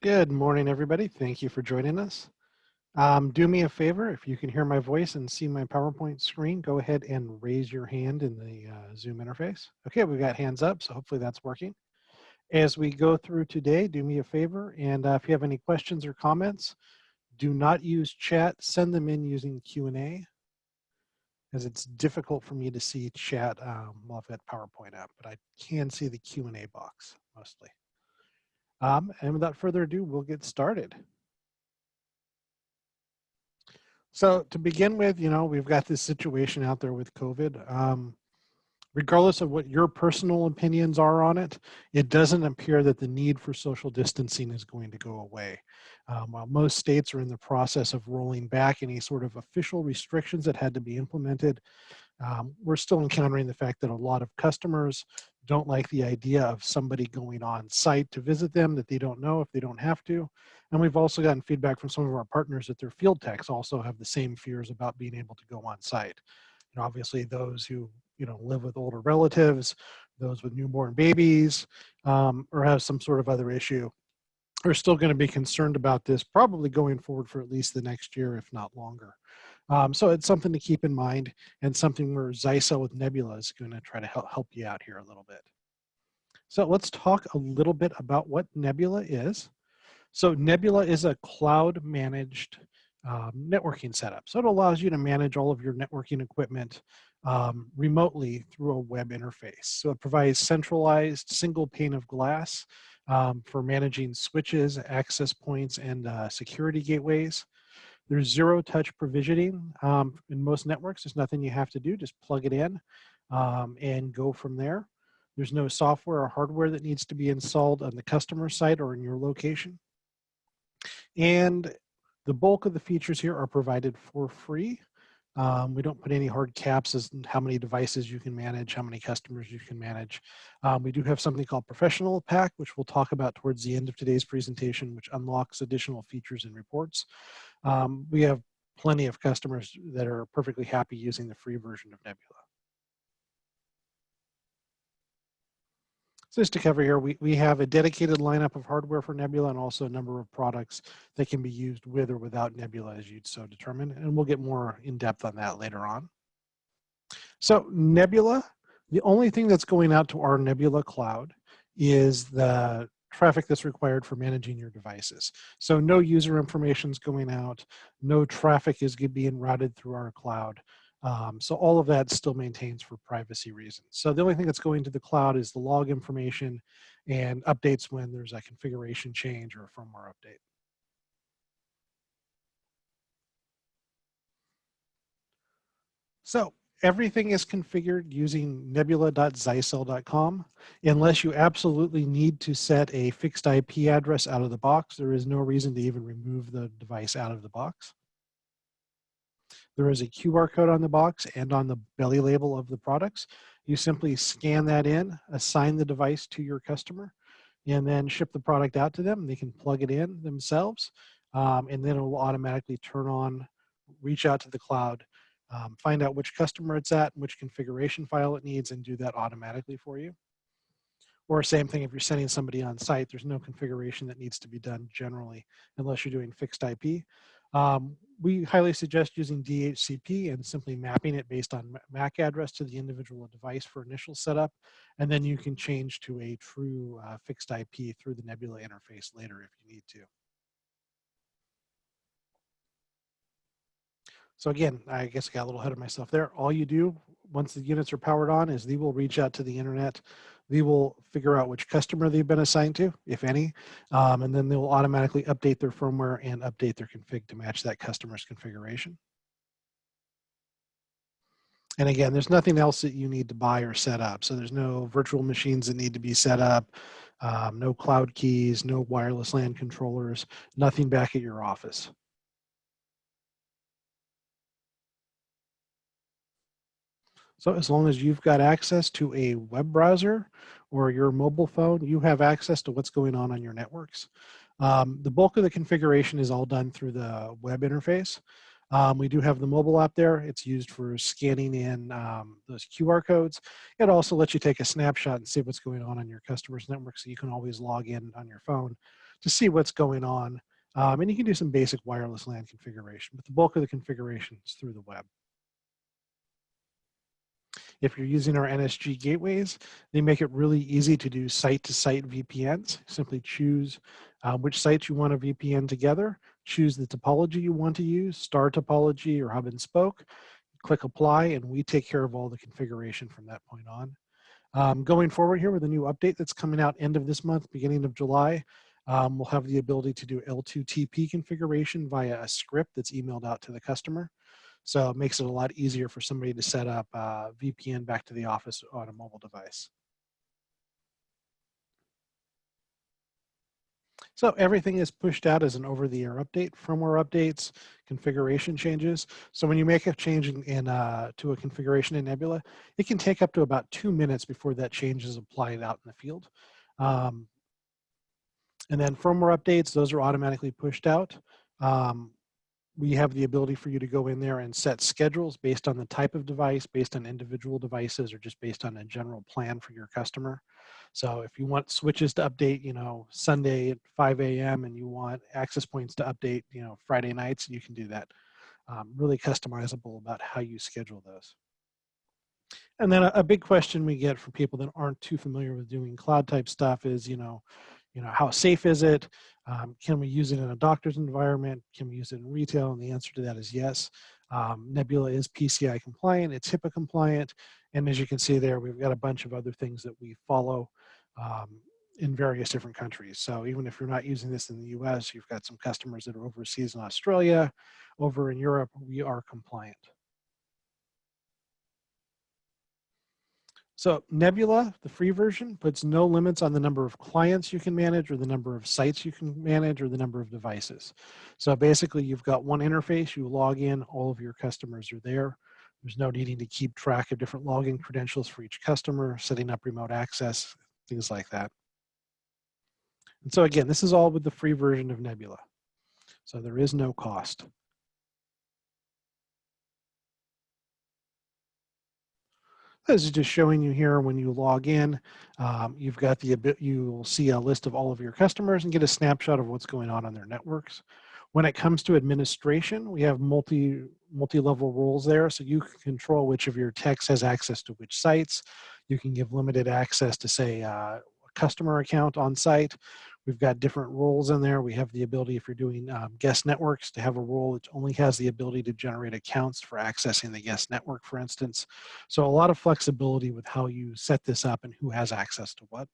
Good morning, everybody. Thank you for joining us. Do me a favor, if you can hear my voice and see my PowerPoint screen, go ahead and raise your hand in the Zoom interface. Okay, we've got hands up, so hopefully that's working. As we go through today, do me a favor, and if you have any questions or comments, do not use chat. Send them in using Q&A, as it's difficult for me to see chat while I've got PowerPoint up, but I can see the Q&A box mostly. And without further ado, we'll get started. So to begin with, we've got this situation out there with COVID. Regardless of what your personal opinions are on it, it doesn't appear that the need for social distancing is going to go away. While most states are in the process of rolling back any sort of official restrictions that had to be implemented, we're still encountering the fact that a lot of customers don't like the idea of somebody going on site to visit them that they don't know if they don't have to. And we've also gotten feedback from some of our partners that their field techs also have the same fears about being able to go on site. And obviously those who live with older relatives, those with newborn babies, or have some sort of other issue are still going to be concerned about this probably going forward for at least the next year, if not longer. So it's something to keep in mind and something where Zyxel with Nebula is going to try to help you out here a little bit. So let's talk a little bit about what Nebula is. So Nebula is a cloud managed networking setup. So it allows you to manage all of your networking equipment remotely through a web interface. So it provides centralized single pane of glass for managing switches, access points, and security gateways. There's zero touch provisioning in most networks. There's nothing you have to do, just plug it in and go from there. There's no software or hardware that needs to be installed on the customer site or in your location. And the bulk of the features here are provided for free. We don't put any hard caps as how many devices you can manage, how many customers you can manage. We do have something called Professional Pack, which we'll talk about towards the end of today's presentation, which unlocks additional features and reports. We have plenty of customers that are perfectly happy using the free version of Nebula. So just to cover here, we have a dedicated lineup of hardware for Nebula and also a number of products that can be used with or without Nebula as you'd so determine. And we'll get more in depth on that later on. So Nebula, the only thing that's going out to our Nebula cloud is the traffic that's required for managing your devices. So no user information is going out, no traffic is being routed through our cloud. So all of that still maintains for privacy reasons. So the only thing that's going to the cloud is the log information and updates when there's a configuration change or a firmware update. So everything is configured using nebula.zyxel.com. Unless you absolutely need to set a fixed IP address out of the box, there is no reason to even remove the device out of the box. There is a QR code on the box and on the belly label of the products. You simply scan that in, assign the device to your customer, and then ship the product out to them. They can plug it in themselves, and then it will automatically turn on, reach out to the cloud, find out which customer it's at, which configuration file it needs, and do that automatically for you. Or same thing, if you're sending somebody on site, there's no configuration that needs to be done generally, unless you're doing fixed IP. We highly suggest using DHCP and simply mapping it based on MAC address to the individual device for initial setup, and then you can change to a true fixed IP through the Nebula interface later if you need to. So again, I guess I got a little ahead of myself there. All you do once the units are powered on is they will reach out to the internet. They will figure out which customer they've been assigned to, if any, and then they will automatically update their firmware and update their config to match that customer's configuration. And again, there's nothing else that you need to buy or set up. So there's no virtual machines that need to be set up, no cloud keys, no wireless LAN controllers, nothing back at your office. So as long as you've got access to a web browser or your mobile phone, you have access to what's going on your networks. The bulk of the configuration is all done through the web interface. We do have the mobile app there. It's used for scanning in those QR codes. It also lets you take a snapshot and see what's going on your customer's network, so you can always log in on your phone to see what's going on. And you can do some basic wireless LAN configuration, but the bulk of the configuration is through the web. If you're using our NSG gateways, they make it really easy to do site-to-site VPNs. Simply choose which sites you want to VPN together, choose the topology you want to use, star topology or hub and spoke, click apply, and we take care of all the configuration from that point on. Going forward here with a new update that's coming out end of this month, beginning of July, we'll have the ability to do L2TP configuration via a script that's emailed out to the customer. So it makes it a lot easier for somebody to set up VPN back to the office on a mobile device. So everything is pushed out as an over-the-air update, firmware updates, configuration changes. So when you make a change to a configuration in Nebula, it can take up to about 2 minutes before that change is applied out in the field. And then firmware updates, those are automatically pushed out. We have the ability for you to go in there and set schedules based on the type of device, based on individual devices, or just based on a general plan for your customer. So if you want switches to update, Sunday at 5 a.m. and you want access points to update, Friday nights, you can do that. Really customizable about how you schedule those. And then a big question we get from people that aren't too familiar with doing cloud type stuff is, how safe is it? Can we use it in a doctor's environment? Can we use it in retail? And the answer to that is yes. Nebula is PCI compliant, it's HIPAA compliant, and as you can see there, we've got a bunch of other things that we follow in various different countries. So even if you're not using this in the US, you've got some customers that are overseas in Australia, over in Europe, we are compliant. So Nebula, the free version, puts no limits on the number of clients you can manage or the number of sites you can manage or the number of devices. So basically you've got one interface, you log in, all of your customers are there. There's no needing to keep track of different login credentials for each customer, setting up remote access, things like that. And so again, this is all with the free version of Nebula. So there is no cost. This is just showing you here when you log in, you'll see a list of all of your customers and get a snapshot of what's going on their networks. When it comes to administration, we have multi-level roles there, so you can control which of your techs has access to which sites. You can give limited access to, say, a customer account on site. We've got different roles in there. We have the ability, if you're doing guest networks, to have a role that only has the ability to generate accounts for accessing the guest network, for instance. So a lot of flexibility with how you set this up and who has access to what.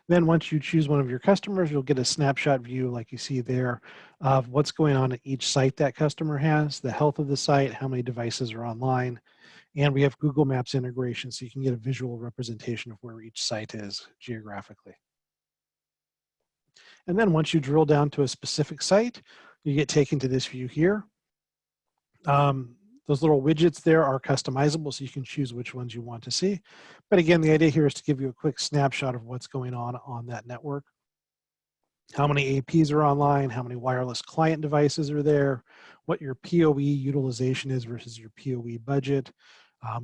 Then once you choose one of your customers, you'll get a snapshot view like you see there of what's going on at each site that customer has, the health of the site, how many devices are online, and we have Google Maps integration, so you can get a visual representation of where each site is geographically. And then once you drill down to a specific site, you get taken to this view here. Those little widgets there are customizable, so you can choose which ones you want to see. But again, the idea here is to give you a quick snapshot of what's going on that network. How many APs are online, how many wireless client devices are there, what your PoE utilization is versus your PoE budget.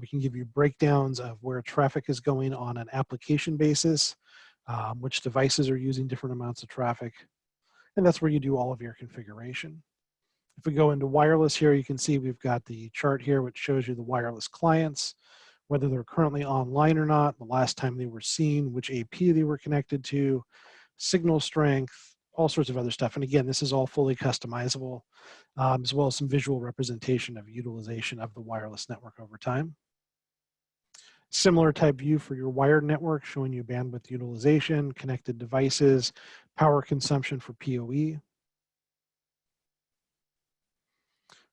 We can give you breakdowns of where traffic is going on an application basis, which devices are using different amounts of traffic, and that's where you do all of your configuration. If we go into wireless here, you can see we've got the chart here which shows you the wireless clients, whether they're currently online or not, the last time they were seen, which AP they were connected to, signal strength, all sorts of other stuff. And again, this is all fully customizable, as well as some visual representation of utilization of the wireless network over time. Similar type view for your wired network, showing you bandwidth utilization, connected devices, power consumption for PoE.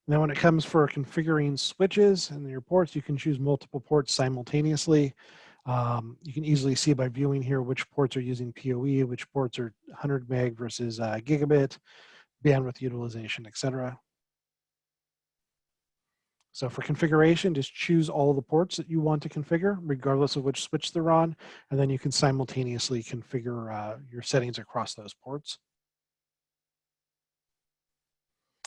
Now when it comes for configuring switches and your ports, you can choose multiple ports simultaneously. You can easily see by viewing here which ports are using PoE, which ports are 100 meg versus gigabit, bandwidth utilization, etc. So for configuration, just choose all the ports that you want to configure, regardless of which switch they're on, and then you can simultaneously configure your settings across those ports.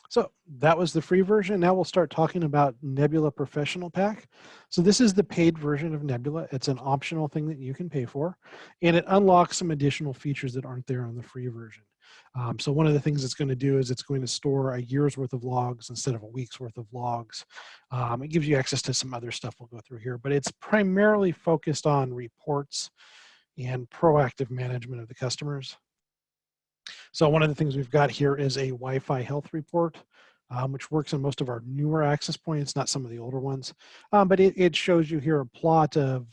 So that was the free version. Now we'll start talking about Nebula Professional Pack. So this is the paid version of Nebula. It's an optional thing that you can pay for, and it unlocks some additional features that aren't there on the free version. So one of the things it's going to do is it's going to store a year's worth of logs instead of a week's worth of logs. It gives you access to some other stuff we'll go through here, but it's primarily focused on reports and proactive management of the customers. So one of the things we've got here is a Wi-Fi health report, which works on most of our newer access points, not some of the older ones. But it shows you here a plot of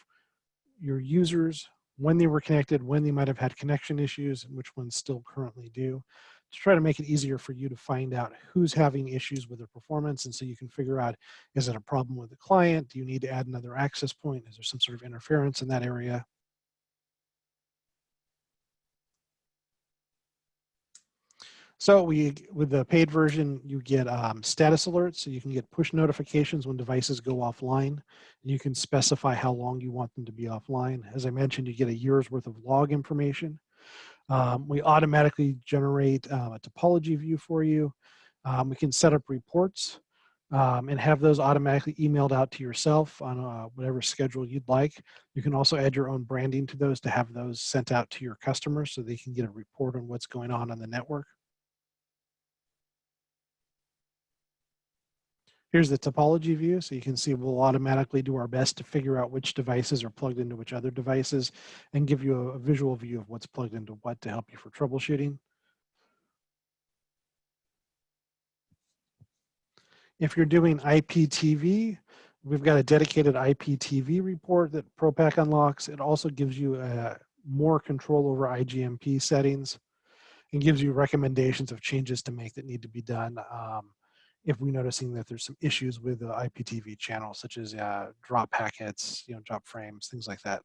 your users, when they were connected, when they might have had connection issues, and which ones still currently do, to try to make it easier for you to find out who's having issues with their performance. And so you can figure out, is it a problem with the client? Do you need to add another access point? Is there some sort of interference in that area? So with the paid version, you get status alerts, so you can get push notifications when devices go offline. You can specify how long you want them to be offline. As I mentioned, you get a year's worth of log information. We automatically generate a topology view for you. We can set up reports and have those automatically emailed out to yourself on whatever schedule you'd like. You can also add your own branding to those to have those sent out to your customers so they can get a report on what's going on the network. Here's the topology view, so you can see we'll automatically do our best to figure out which devices are plugged into which other devices and give you a visual view of what's plugged into what to help you for troubleshooting. If you're doing IPTV, we've got a dedicated IPTV report that ProPack unlocks. It also gives you more control over IGMP settings and gives you recommendations of changes to make that need to be done. If we're noticing that there's some issues with the IPTV channel, such as drop packets, drop frames, things like that.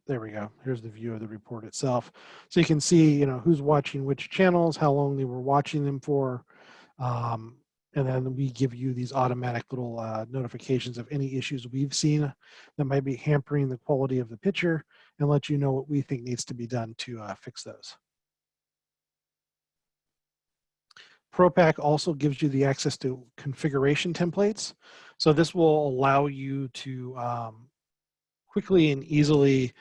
There we go. Here's the view of the report itself. So you can see, who's watching which channels, how long they were watching them for. And then we give you these automatic little notifications of any issues we've seen that might be hampering the quality of the picture and let you know what we think needs to be done to fix those. ProPack also gives you the access to configuration templates. So this will allow you to quickly and easily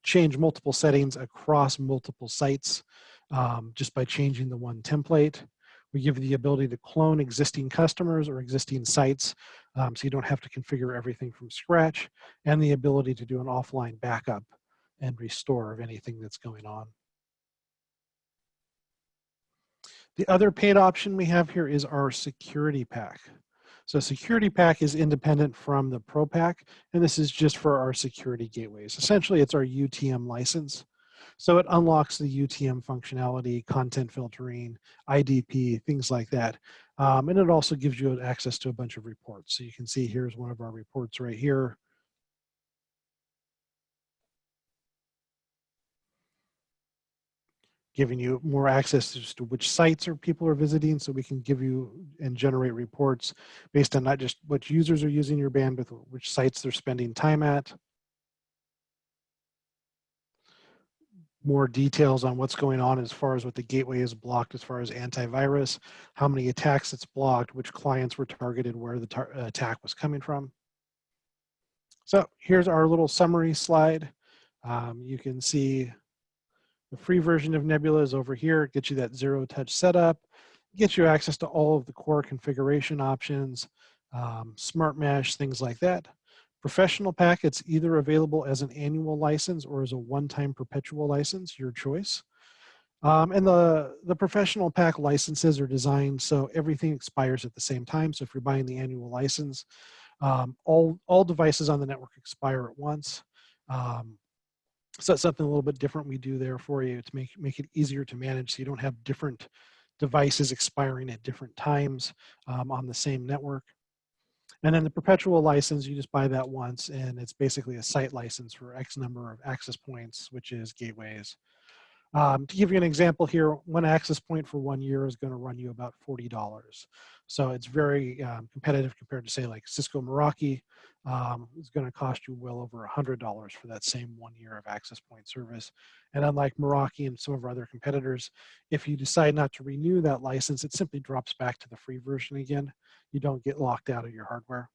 change multiple settings across multiple sites just by changing the one template. We give you the ability to clone existing customers or existing sites so you don't have to configure everything from scratch, and the ability to do an offline backup and restore of anything that's going on. The other paid option we have here is our security pack. So security pack is independent from the Pro Pack, and this is just for our security gateways. Essentially, it's our UTM license. So it unlocks the UTM functionality, content filtering, IDP, things like that. And it also gives you access to a bunch of reports. So you can see here's one of our reports right here. Giving you more access to which sites people are visiting, so we can give you and generate reports based on not just what users are using your bandwidth, which sites they're spending time at. More details on what's going on as far as what the gateway is blocked, as far as antivirus, how many attacks it's blocked, which clients were targeted, where the attack was coming from. So here's our little summary slide. You can see the free version of Nebula is over here. It gets you that zero-touch setup. It gets you access to all of the core configuration options, smart mesh, things like that. Professional pack, it's either available as an annual license or as a one-time perpetual license, your choice. And the professional pack licenses are designed so everything expires at the same time. So if you're buying the annual license, all devices on the network expire at once. So that's something a little bit different we do there for you to make it easier to manage so you don't have different devices expiring at different times on the same network. And then the perpetual license, you just buy that once, and it's basically a site license for X number of access points, switches, gateways. To give you an example here, one access point for 1 year is going to run you about $40. So it's very competitive compared to say like Cisco Meraki. It's going to cost you well over $100 for that same 1 year of access point service. And unlike Meraki and some of our other competitors, if you decide not to renew that license, it simply drops back to the free version again. You don't get locked out of your hardware.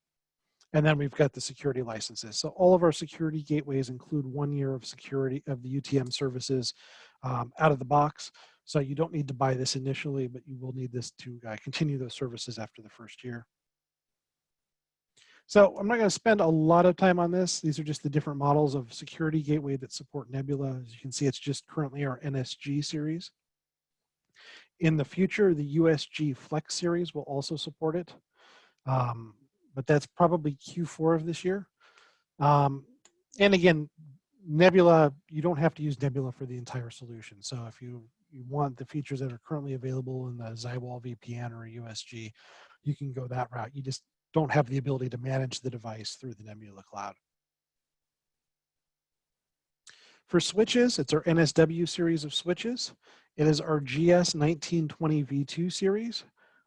And then we've got the security licenses. So all of our security gateways include 1 year of security of the UTM services out of the box. So you don't need to buy this initially, but you will need this to continue those services after the first year. So I'm not going to spend a lot of time on this. These are just the different models of security gateway that support Nebula. As you can see, it's just currently our NSG series. In the future, the USG Flex series will also support it. But that's probably Q4 of this year. And again, Nebula, you don't have to use Nebula for the entire solution. So if you want the features that are currently available in the Zywall VPN or USG, you can go that route. You just don't have the ability to manage the device through the Nebula cloud. For switches, it's our NSW series of switches. It is our GS1920 V2 series,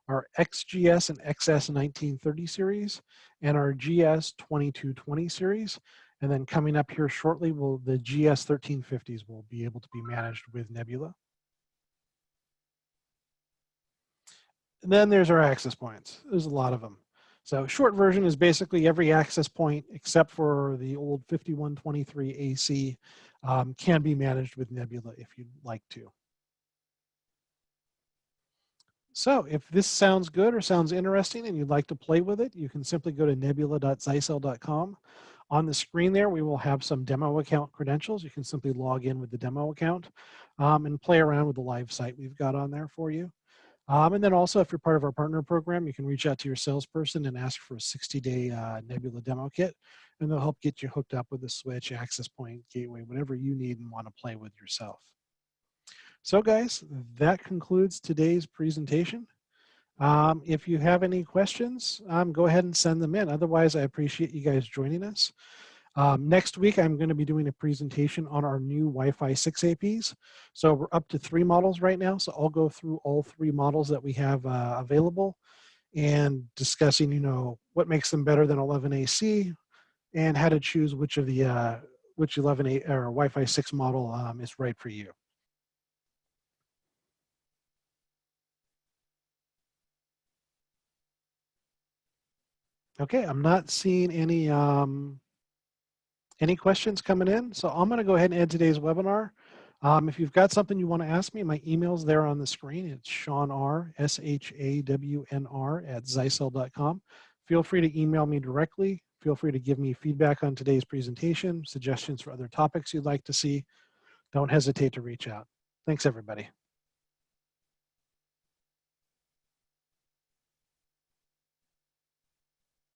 our XGS and XS1930 series, and our GS2220 series. And then coming up here shortly, the GS1350s will be able to be managed with Nebula. And then there's our access points. There's a lot of them. So short version is basically every access point except for the old 5123 AC can be managed with Nebula if you'd like to. So if this sounds good or sounds interesting and you'd like to play with it, you can simply go to nebula.zyxel.com. On the screen there, we will have some demo account credentials. You can simply log in with the demo account and play around with the live site we've got on there for you. And then also, if you're part of our partner program, you can reach out to your salesperson and ask for a 60-day Nebula demo kit, and they'll help get you hooked up with the switch, access point, gateway, whatever you need and want to play with yourself. So guys, that concludes today's presentation. If you have any questions, go ahead and send them in. Otherwise, I appreciate you guys joining us. Next week, I'm going to be doing a presentation on our new Wi-Fi 6 APs. So we're up to 3 models right now. So I'll go through all 3 models that we have available and discussing, what makes them better than 11AC and how to choose which of the which 11A or Wi-Fi 6 model is right for you. Okay, I'm not seeing any questions coming in, so I'm going to go ahead and end today's webinar. If you've got something you want to ask me, my email's there on the screen. It's Shawn R, SHAWNR @Zyxel.com. Feel free to email me directly. Feel free to give me feedback on today's presentation, suggestions for other topics you'd like to see. Don't hesitate to reach out. Thanks, everybody.